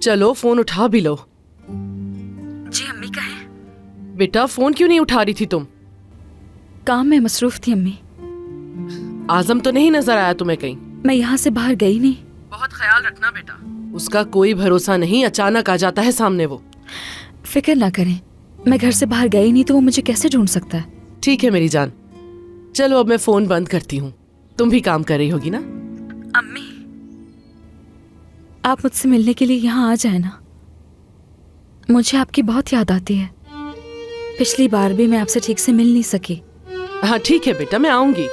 चलो फोन उठा भी लो। जी अम्मी कहें। बेटा फोन क्यों नहीं उठा रही थी तुम? काम में मसरूफ थी अम्मी। आजम तो नहीं नजर आया तुम्हें कहीं? मैं यहाँ से बाहर गई नहीं। बहुत ख्याल रखना बेटा, उसका कोई भरोसा नहीं, अचानक आ जाता है सामने वो। फिक्र ना करें, मैं घर से बाहर गई नहीं तो वो मुझे कैसे ढूंढ सकता है। ठीक है मेरी जान, चलो अब मैं फोन बंद करती हूँ, तुम भी काम कर रही होगी ना। अम्मी आप मुझसे मिलने के लिए यहाँ आ जाए ना, मुझे आपकी बहुत याद आती है। पिछली बार भी मैं आपसे ठीक से मिल नहीं सकी। हाँ ठीक है बेटा, मैं आऊंगी।